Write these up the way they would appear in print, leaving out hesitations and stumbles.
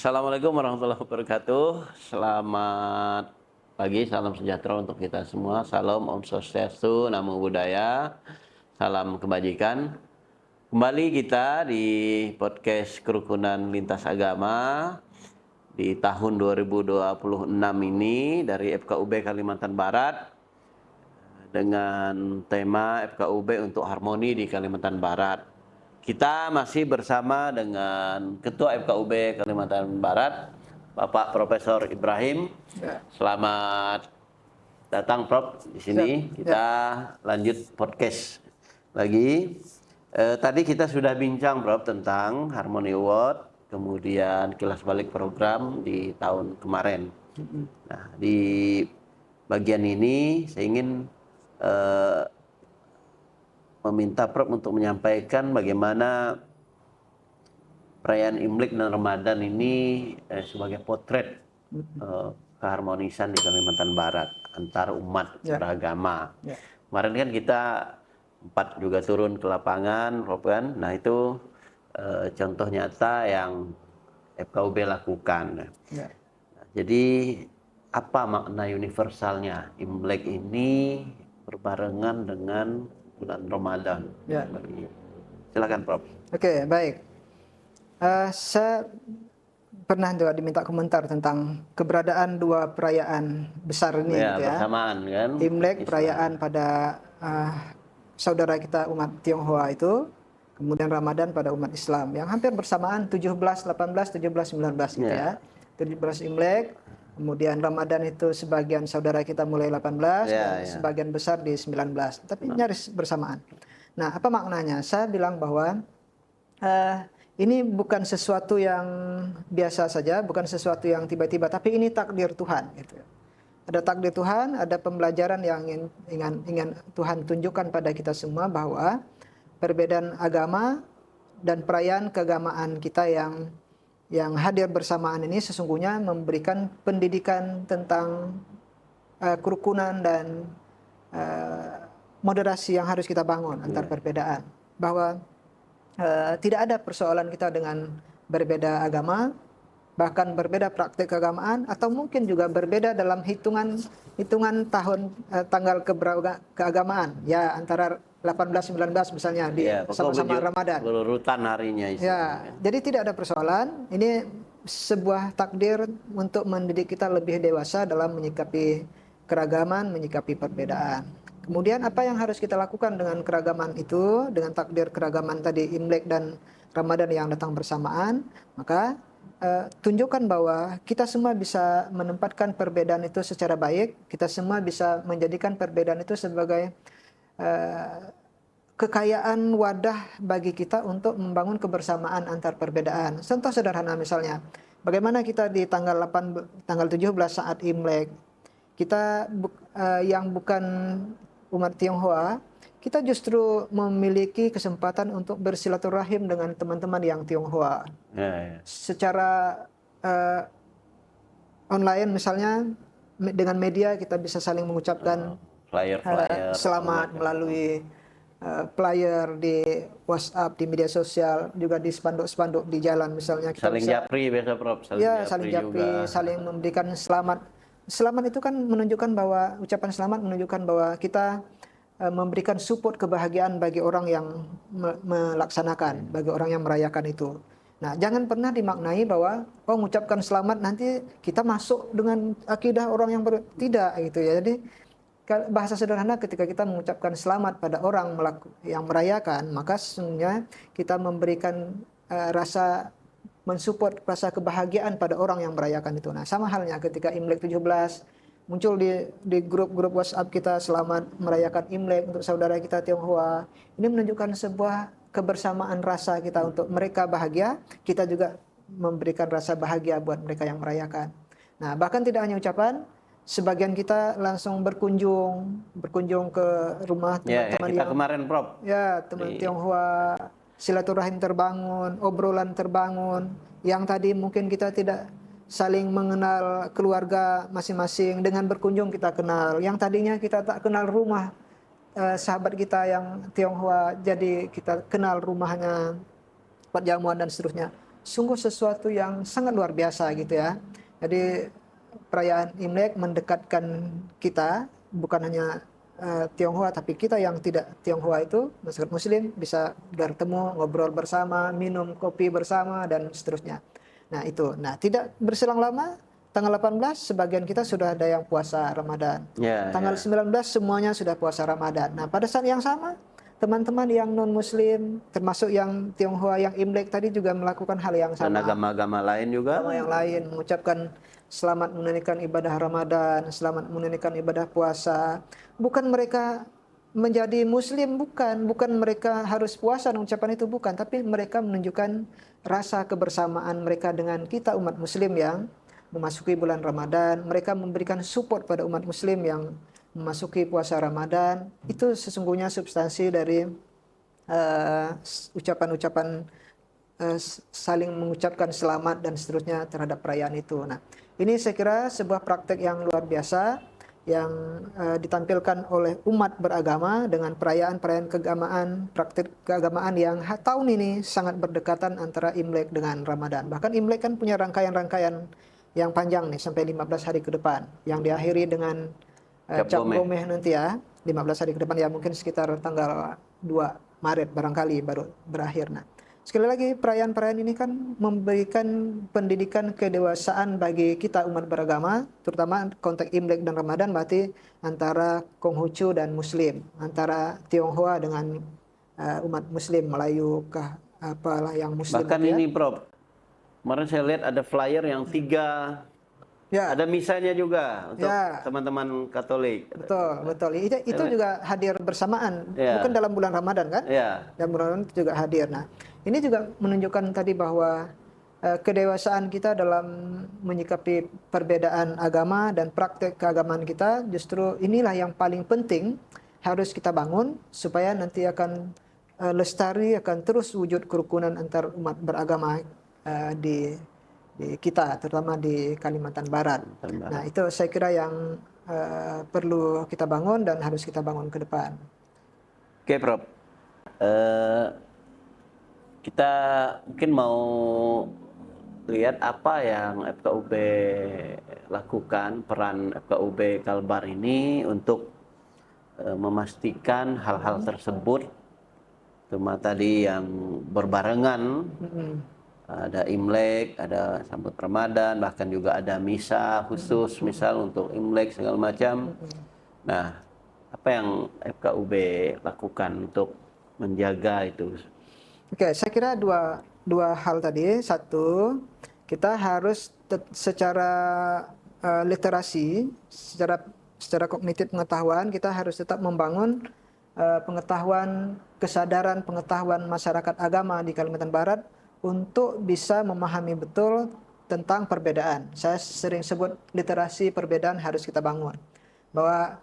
Assalamualaikum warahmatullahi wabarakatuh. Selamat pagi, salam sejahtera untuk kita semua. Salam Om Swastiastu, Namo Buddhaya, salam kebajikan. Kembali kita di podcast Kerukunan Lintas Agama di tahun 2026 ini dari FKUB Kalimantan Barat dengan tema FKUB untuk Harmoni di Kalimantan Barat. Kita masih bersama dengan Ketua FKUB Kalimantan Barat, Bapak Profesor Ibrahim. Selamat datang, Prof. Di sini kita lanjut podcast lagi. Tadi kita sudah bincang, Prof, tentang Harmony Award, kemudian kilas balik program di tahun kemarin. Nah, di bagian ini saya ingin meminta Prof untuk menyampaikan bagaimana perayaan Imlek dan Ramadan ini sebagai potret keharmonisan di Kalimantan Barat antar umat beragama. Kemarin kan kita 4 juga turun ke lapangan, Prof, kan? Nah itu contoh nyata yang FKUB lakukan. Nah, jadi apa makna universalnya Imlek ini berbarengan dengan bulan Ramadan? Silakan, Prof. Oke, baik. Saya pernah juga diminta komentar tentang keberadaan dua perayaan besar ini, Ya, gitu ya. bersamaan kan. Imlek, perayaan pada saudara kita umat Tionghoa itu, kemudian Ramadan pada umat Islam yang hampir bersamaan 17, 18, 17, 19 gitu ya. 17 Imlek, kemudian Ramadan itu sebagian saudara kita mulai 18 dan sebagian besar di 19, tapi nyaris bersamaan. Nah, apa maknanya? Saya bilang bahwa ini bukan sesuatu yang biasa saja, bukan sesuatu yang tiba-tiba, tapi ini takdir Tuhan. Gitu. Ada takdir Tuhan, ada pembelajaran yang ingin Tuhan tunjukkan pada kita semua bahwa perbedaan agama dan perayaan keagamaan kita yang hadir bersamaan ini sesungguhnya memberikan pendidikan tentang kerukunan dan moderasi yang harus kita bangun antar perbedaan. Bahwa tidak ada persoalan kita dengan berbeda agama, bahkan berbeda praktik keagamaan, atau mungkin juga berbeda dalam hitungan tahun tanggal keagamaan. Ya, antara 18, 19 misalnya di sama-sama Ramadan. Berurutan harinya. Jadi tidak ada persoalan. Ini sebuah takdir untuk mendidik kita lebih dewasa dalam menyikapi keragaman, menyikapi perbedaan. Kemudian apa yang harus kita lakukan dengan keragaman itu, dengan takdir keragaman tadi Imlek dan Ramadan yang datang bersamaan, maka tunjukkan bahwa kita semua bisa menempatkan perbedaan itu secara baik, kita semua bisa menjadikan perbedaan itu sebagai kekayaan wadah bagi kita untuk membangun kebersamaan antar perbedaan. Contoh sederhana misalnya, bagaimana kita di tanggal 17 saat Imlek, kita yang bukan umat Tionghoa, kita justru memiliki kesempatan untuk bersilaturahim dengan teman-teman yang Tionghoa. Secara online misalnya, dengan media kita bisa saling mengucapkan flyer, selamat melalui flyer di WhatsApp, di media sosial, juga di spanduk-spanduk di jalan misalnya. Kita saling japri biasa, Prof. Saling japri, saling memberikan selamat. Selamat itu kan menunjukkan bahwa, ucapan selamat menunjukkan bahwa kita memberikan support kebahagiaan bagi orang yang melaksanakan, bagi orang yang merayakan itu. Nah, jangan pernah dimaknai bahwa mengucapkan selamat nanti kita masuk dengan akidah orang yang tidak gitu ya. Jadi bahasa sederhana, ketika kita mengucapkan selamat pada orang yang merayakan, maka sesungguhnya kita memberikan rasa mensupport rasa kebahagiaan pada orang yang merayakan itu. Nah, sama halnya ketika Imlek 17 muncul di grup-grup WhatsApp kita, selamat merayakan Imlek untuk saudara kita Tionghoa. Ini menunjukkan sebuah kebersamaan rasa kita untuk mereka bahagia, kita juga memberikan rasa bahagia buat mereka yang merayakan. Nah, bahkan tidak hanya ucapan, sebagian kita langsung berkunjung ke rumah teman-teman kita kemarin, Prof. Teman Tionghoa, silaturahim terbangun, obrolan terbangun, yang tadi mungkin kita tidak saling mengenal keluarga masing-masing, dengan berkunjung kita kenal. Yang tadinya kita tak kenal rumah sahabat kita yang Tionghoa, jadi kita kenal rumahnya, tempat jamuan dan seterusnya. sungguh sesuatu yang sangat luar biasa gitu ya. Jadi perayaan Imlek mendekatkan kita, bukan hanya Tionghoa, tapi kita yang tidak Tionghoa itu, masyarakat Muslim bisa bertemu, ngobrol bersama, minum kopi bersama, dan seterusnya. Nah itu, tidak berselang lama, tanggal 18 sebagian kita sudah ada yang puasa Ramadan. Ya, Tanggal 19 semuanya sudah puasa Ramadan. Nah pada saat yang sama, teman-teman yang non-Muslim, termasuk yang Tionghoa, yang Imlek tadi juga melakukan hal yang dan sama. agama-agama lain juga. Agama yang lain mengucapkan selamat menunaikan ibadah Ramadan, selamat menunaikan ibadah puasa. Bukan mereka menjadi Muslim, bukan mereka harus puasa dan ucapan itu, bukan, tapi mereka menunjukkan rasa kebersamaan mereka dengan kita umat Muslim yang memasuki bulan Ramadan. Mereka memberikan support pada umat Muslim yang memasuki puasa Ramadan. Itu sesungguhnya substansi dari ucapan-ucapan saling mengucapkan selamat dan seterusnya terhadap perayaan itu. Nah, ini saya kira sebuah praktek yang luar biasa yang ditampilkan oleh umat beragama dengan perayaan-perayaan keagamaan, praktik keagamaan yang tahun ini sangat berdekatan antara Imlek dengan Ramadan. Bahkan Imlek kan punya rangkaian-rangkaian yang panjang nih sampai 15 hari ke depan, yang diakhiri dengan Cap Gomeh nanti ya, 15 hari ke depan, ya mungkin sekitar tanggal 2 Maret barangkali baru berakhir. Nah, sekali lagi perayaan-perayaan ini kan memberikan pendidikan kedewasaan bagi kita umat beragama, terutama konteks Imlek dan Ramadan, berarti antara Konghucu dan Muslim, antara Tionghoa dengan umat Muslim, Melayu kah apalah yang Muslim. Bahkan ini Prof, kemarin saya lihat ada flyer yang 3, ada misanya juga untuk teman-teman Katolik. Betul. Itu juga hadir bersamaan, bukan dalam bulan Ramadan kan? Dalam bulan Ramadan itu juga hadir. Nah, ini juga menunjukkan tadi bahwa kedewasaan kita dalam menyikapi perbedaan agama dan praktek keagamaan kita, justru inilah yang paling penting harus kita bangun supaya nanti akan lestari, akan terus wujud kerukunan antar umat beragama di kita, terutama di Kalimantan Barat. Nah, itu saya kira yang perlu kita bangun dan harus kita bangun ke depan. Oke, Prof. Kita mungkin mau lihat apa yang FKUB lakukan, peran FKUB Kalbar ini untuk memastikan hal-hal tersebut, cuma tadi yang berbarengan. Ada Imlek, ada sambut Ramadan, bahkan juga ada misa khusus misal untuk Imlek segala macam. Nah, apa yang FKUB lakukan untuk menjaga itu? Oke, saya kira dua hal tadi. Satu, kita harus secara literasi, secara kognitif pengetahuan, kita harus tetap membangun pengetahuan, kesadaran pengetahuan masyarakat agama di Kalimantan Barat untuk bisa memahami betul tentang perbedaan. Saya sering sebut literasi perbedaan harus kita bangun. Bahwa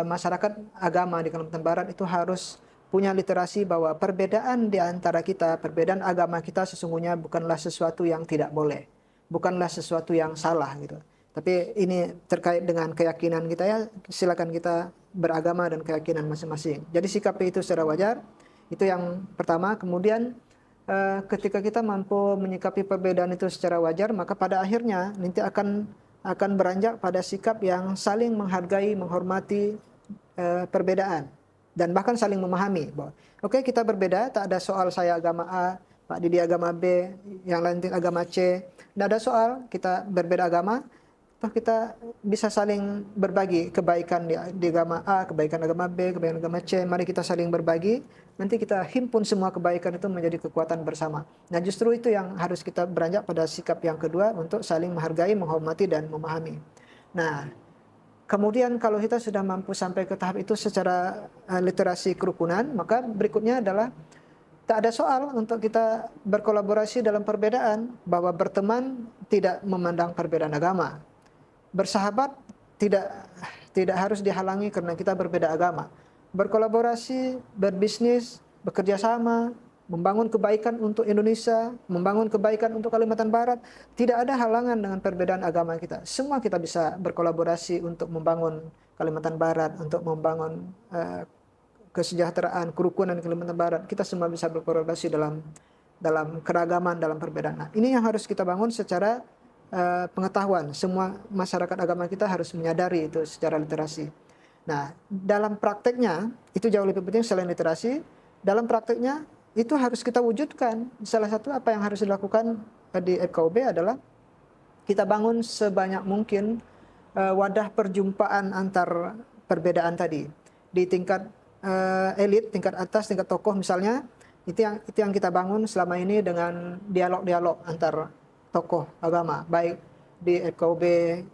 masyarakat agama di Kalimantan Barat itu harus punya literasi bahwa perbedaan di antara kita, perbedaan agama kita sesungguhnya bukanlah sesuatu yang tidak boleh. Bukanlah sesuatu yang salah gitu. Tapi ini terkait dengan keyakinan kita ya, silakan kita beragama dan keyakinan masing-masing. Jadi sikap itu secara wajar. Itu yang pertama. Kemudian ketika kita mampu menyikapi perbedaan itu secara wajar, maka pada akhirnya nanti akan beranjak pada sikap yang saling menghargai, menghormati perbedaan dan bahkan saling memahami bahwa oke, kita berbeda, tak ada soal saya agama A, Pak Didi agama B, yang lain agama C, tidak ada soal kita berbeda agama. Toh kita bisa saling berbagi kebaikan di agama A, kebaikan agama B, kebaikan agama C. Mari kita saling berbagi. Nanti kita himpun semua kebaikan itu menjadi kekuatan bersama. Nah, justru itu yang harus kita beranjak pada sikap yang kedua untuk saling menghargai, menghormati dan memahami. Nah, kemudian kalau kita sudah mampu sampai ke tahap itu secara literasi kerukunan, maka berikutnya adalah tak ada soal untuk kita berkolaborasi dalam perbedaan, bahwa berteman tidak memandang perbedaan agama. Bersahabat tidak harus dihalangi karena kita berbeda agama. Berkolaborasi, berbisnis, bekerja sama, membangun kebaikan untuk Indonesia, membangun kebaikan untuk Kalimantan Barat, tidak ada halangan dengan perbedaan agama kita. Semua kita bisa berkolaborasi untuk membangun Kalimantan Barat, untuk membangun kesejahteraan, kerukunan Kalimantan Barat. Kita semua bisa berkolaborasi dalam dalam keragaman, dalam perbedaan. Nah, ini yang harus kita bangun secara pengetahuan. Semua masyarakat agama kita harus menyadari itu secara literasi. Nah, dalam prakteknya itu jauh lebih penting selain literasi. Dalam prakteknya itu harus kita wujudkan. Salah satu apa yang harus dilakukan di FKUB adalah kita bangun sebanyak mungkin wadah perjumpaan antar perbedaan tadi di tingkat elit, tingkat atas, tingkat tokoh misalnya. Itu yang kita bangun selama ini dengan dialog-dialog antar tokoh agama, baik di FKUB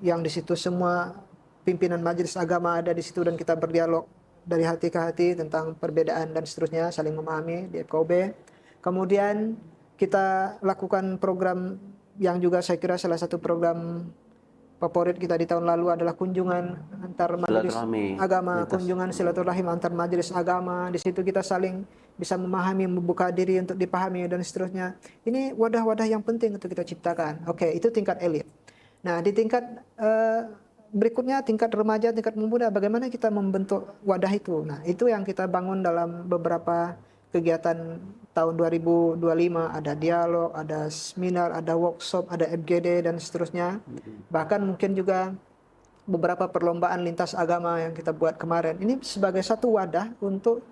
yang di situ semua pimpinan majelis agama ada di situ dan kita berdialog dari hati ke hati tentang perbedaan dan seterusnya, saling memahami di FKUB. Kemudian kita lakukan program yang juga saya kira salah satu program favorit kita di tahun lalu adalah kunjungan antar majelis agama, kunjungan silaturahim antar majelis agama. Di situ kita saling bisa memahami, membuka diri untuk dipahami dan seterusnya. Ini wadah-wadah yang penting untuk kita ciptakan. Oke, itu tingkat elit. Nah, di tingkat berikutnya tingkat remaja, tingkat pemuda, bagaimana kita membentuk wadah itu. Nah, itu yang kita bangun dalam beberapa kegiatan tahun 2025, ada dialog, ada seminar, ada workshop, ada FGD dan seterusnya. Bahkan mungkin juga beberapa perlombaan lintas agama yang kita buat kemarin. Ini sebagai satu wadah untuk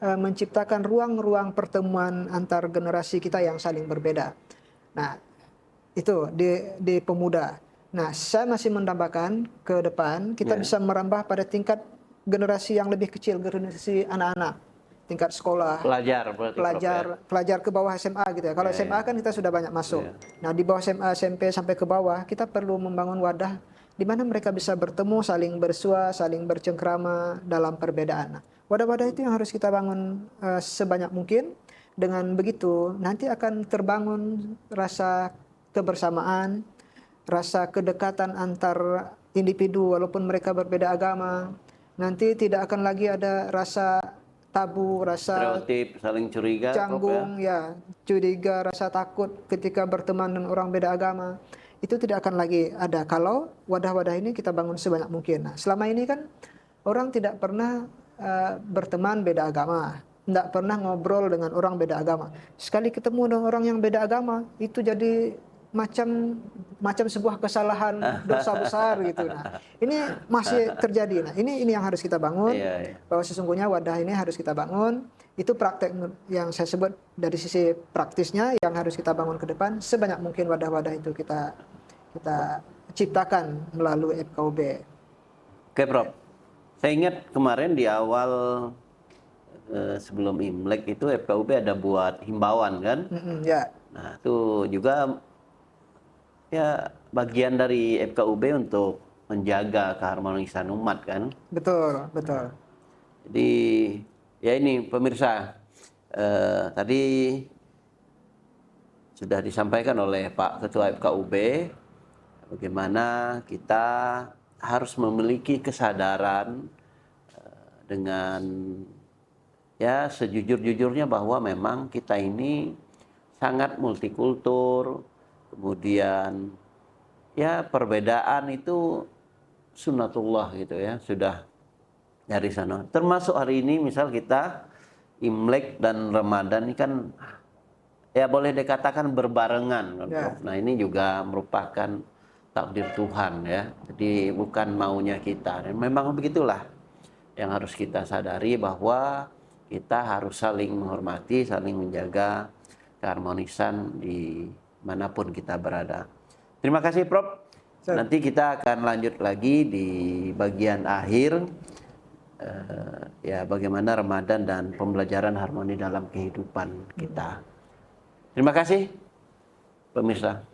menciptakan ruang-ruang pertemuan antar generasi kita yang saling berbeda. Nah, itu di pemuda. Nah, saya masih menambahkan ke depan kita bisa merambah pada tingkat generasi yang lebih kecil, generasi anak-anak, tingkat sekolah, pelajar ke bawah SMA gitu ya. Kalau SMA kan kita sudah banyak masuk. Nah, di bawah SMA, SMP sampai ke bawah kita perlu membangun wadah di mana mereka bisa bertemu, saling bersua, saling bercengkrama dalam perbedaan. Nah, wadah-wadah itu yang harus kita bangun sebanyak mungkin. Dengan begitu nanti akan terbangun rasa kebersamaan, rasa kedekatan antar individu walaupun mereka berbeda agama. Nanti tidak akan lagi ada rasa tabu, rasa stereotip, saling curiga, canggung, curiga, rasa takut ketika berteman dengan orang beda agama. Itu tidak akan lagi ada kalau wadah-wadah ini kita bangun sebanyak mungkin. Nah, selama ini kan orang tidak pernah berteman beda agama, tidak pernah ngobrol dengan orang beda agama. Sekali ketemu dengan orang yang beda agama, itu jadi macam sebuah kesalahan, dosa besar gitu. Nah, ini masih terjadi. Nah, ini yang harus kita bangun, bahwa sesungguhnya wadah ini harus kita bangun. Itu praktek yang saya sebut dari sisi praktisnya yang harus kita bangun ke depan. Sebanyak mungkin wadah-wadah itu kita ciptakan melalui FKUB. Oke, Prof. Saya ingat kemarin di awal sebelum Imlek itu FKUB ada buat himbauan kan? Nah, itu juga bagian dari FKUB untuk menjaga keharmonisan umat kan? Betul, betul. Jadi ini pemirsa, tadi sudah disampaikan oleh Pak Ketua FKUB bagaimana kita harus memiliki kesadaran dengan sejujur-jujurnya bahwa memang kita ini sangat multikultur. Kemudian perbedaan itu sunnatullah gitu ya, sudah dari sana. Termasuk hari ini misal kita Imlek dan Ramadan ini kan boleh dikatakan berbarengan kan, Prof. Nah, ini juga merupakan takdir Tuhan ya. Jadi bukan maunya kita. Dan memang begitulah yang harus kita sadari bahwa kita harus saling menghormati, saling menjaga keharmonisan di manapun kita berada. Terima kasih, Prof. Nanti kita akan lanjut lagi di bagian akhir bagaimana Ramadan dan pembelajaran harmoni dalam kehidupan kita. Terima kasih, pemirsa.